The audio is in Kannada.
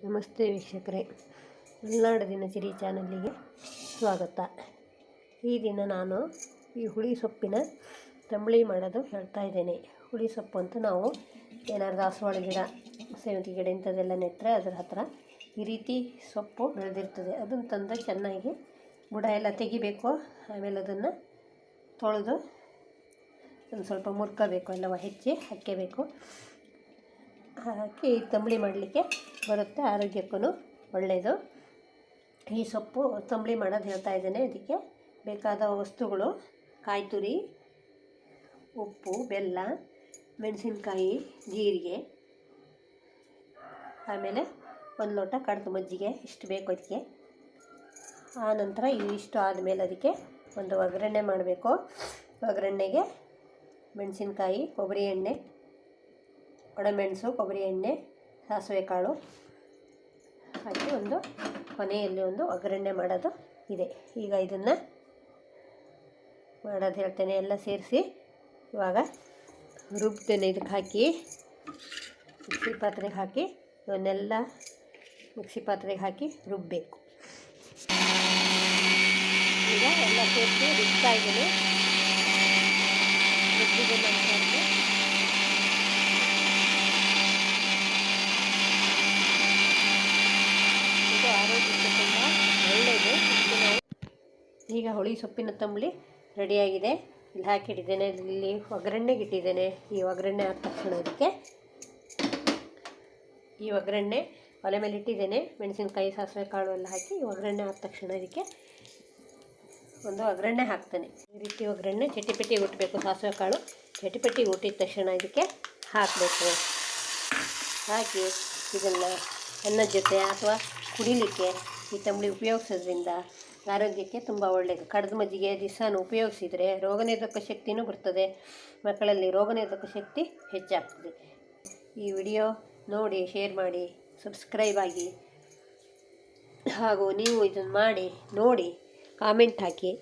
ನಮಸ್ತೆ ವೀಕ್ಷಕರೇ, ಮಲೆನಾಡು ದಿನಚರಿ ಚಾನಲ್ಲಿಗೆ ಸ್ವಾಗತ. ಈ ದಿನ ನಾನು ಈ ಹುಳಿ ಸೊಪ್ಪಿನ ತಂಬಳಿ ಮಾಡೋದು ಹೇಳ್ತಾ ಇದ್ದೇನೆ. ಹುಳಿ ಸೊಪ್ಪು ಅಂತ ನಾವು ಏನಾದ್ರು ದಾಸವಾಳ ಗಿಡ, ಸೇವಂತಿಗೆ ಗಿಡ ಇಂಥದ್ದೆಲ್ಲ ನೆಟ್ಟರೆ ಅದರ ಹತ್ರ ಈ ರೀತಿ ಸೊಪ್ಪು ಬೆಳೆದಿರ್ತದೆ. ಅದನ್ನು ತಂದು ಚೆನ್ನಾಗಿ ಬುಡ ಎಲ್ಲ ತೆಗಿಬೇಕು. ಆಮೇಲೆ ಅದನ್ನು ತೊಳೆದು ಒಂದು ಸ್ವಲ್ಪ ಮುರ್ಕೋಬೇಕು, ಎಲ್ಲವ ಹೆಚ್ಚಿ ಹಾಕಬೇಕು. ಹಾಕಿ ತಂಬಳಿ ಮಾಡಲಿಕ್ಕೆ ಬರುತ್ತೆ, ಆರೋಗ್ಯಕ್ಕೂ ಒಳ್ಳೆಯದು. ಈ ಸೊಪ್ಪು ತಂಬಳಿ ಮಾಡೋದು ಹೇಳ್ತಾ ಇದ್ದೇನೆ. ಅದಕ್ಕೆ ಬೇಕಾದ ವಸ್ತುಗಳು: ಕಾಯಿ ತುರಿ, ಉಪ್ಪು, ಬೆಲ್ಲ, ಮೆಣಸಿನ್ಕಾಯಿ, ಜೀರಿಗೆ, ಆಮೇಲೆ ಒಂದು ಲೋಟ ಕಡ್ದು ಮಜ್ಜಿಗೆ, ಇಷ್ಟು ಬೇಕು ಅದಕ್ಕೆ. ಆನಂತರ ಇಷ್ಟು ಆದಮೇಲೆ ಅದಕ್ಕೆ ಒಂದು ಒಗ್ಗರಣೆ ಮಾಡಬೇಕು. ಒಗ್ಗರಣೆಗೆ ಮೆಣಸಿನ್ಕಾಯಿ, ಕೊಬ್ಬರಿ ಎಣ್ಣೆ, ಒಣಮೆಣಸು, ಕೊಬ್ಬರಿ ಎಣ್ಣೆ, ಸಾಸಿವೆ ಕಾಳು ಹಾಕಿ ಒಂದು ಕೊನೆಯಲ್ಲಿ ಒಂದು ಒಗ್ಗರಣೆ ಮಾಡೋದು ಇದೆ. ಈಗ ಇದನ್ನು ಮಾಡೋದು ಹೇಳ್ತೇನೆ. ಎಲ್ಲ ಸೇರಿಸಿ ಇವಾಗ ರುಬ್ತೇನೆ. ಇದಕ್ಕೆ ಹಾಕಿ ಮಿಕ್ಸಿ ಪಾತ್ರೆಗೆ ಹಾಕಿ ಇವನ್ನೆಲ್ಲ ಮಿಕ್ಸಿ ಪಾತ್ರೆಗೆ ಹಾಕಿ ರುಬ್ಬಬೇಕು. ಈಗ ಎಲ್ಲ ಸೇರಿಸಿ ರುಬ್ತಾ ಇದ್ದೀನಿ. ರುಬ್ಬಿದ ನಂತರ ಇದು ಆರೋಗ್ಯಕ್ಕೆ ತುಂಬ ಒಳ್ಳೆಯದು. ಈಗ ಹುಳಿ ಸೊಪ್ಪಿನ ತಂಬಳಿ ರೆಡಿಯಾಗಿದೆ. ಇಲ್ಲಿ ಹಾಕಿಟ್ಟಿದ್ದೇನೆ. ಇಲ್ಲಿ ಒಗ್ಗರಣೆಗೆ ಇಟ್ಟಿದ್ದೇನೆ. ಈ ಒಗ್ಗರಣೆ ಆದ ತಕ್ಷಣ ಅದಕ್ಕೆ ಈ ಒಗ್ಗರಣೆ ಒಲೆ ಮೇಲೆ ಇಟ್ಟಿದ್ದೇನೆ. ಮೆಣಸಿನ್ಕಾಯಿ, ಸಾಸಿವೆ ಕಾಳು ಎಲ್ಲ ಹಾಕಿ ಒಗ್ಗರಣೆ ಆದ ತಕ್ಷಣ ಅದಕ್ಕೆ ಒಂದು ಒಗ್ಗರಣೆ ಹಾಕ್ತೇನೆ. ಈ ರೀತಿ ಒಗ್ಗರಣೆ ಚಟಿಪಟಿ ಉಟ್ಟಬೇಕು. ಸಾಸಿವೆ ಕಾಳು ಚಟಿಪಟಿ ಉಟ್ಟಿದ ತಕ್ಷಣ ಇದಕ್ಕೆ ಹಾಕಬೇಕು. ಹಾಕಿ ಇದನ್ನು ಅನ್ನದ ಜೊತೆ ಅಥವಾ ಕುಡಿಲಿಕ್ಕೆ ಈ ತಂಬಳಿ ಉಪಯೋಗಿಸೋದ್ರಿಂದ ಆರೋಗ್ಯಕ್ಕೆ ತುಂಬ ಒಳ್ಳೆಯದು. ಕಡ್ದು ಮಜ್ಜಿಗೆ ದಿವಸನೂ ಉಪಯೋಗಿಸಿದರೆ ರೋಗನಿರೋಧಕ ಶಕ್ತಿನೂ ಬರ್ತದೆ. ಮಕ್ಕಳಲ್ಲಿ ರೋಗನಿರೋಧಕ ಶಕ್ತಿ ಹೆಚ್ಚಾಗ್ತದೆ. ಈ ವಿಡಿಯೋ ನೋಡಿ, ಶೇರ್ ಮಾಡಿ, ಸಬ್ಸ್ಕ್ರೈಬ್ ಆಗಿ, ಹಾಗೂ ನೀವು ಇದನ್ನು ಮಾಡಿ ನೋಡಿ ಕಾಮೆಂಟ್ ಹಾಕಿ.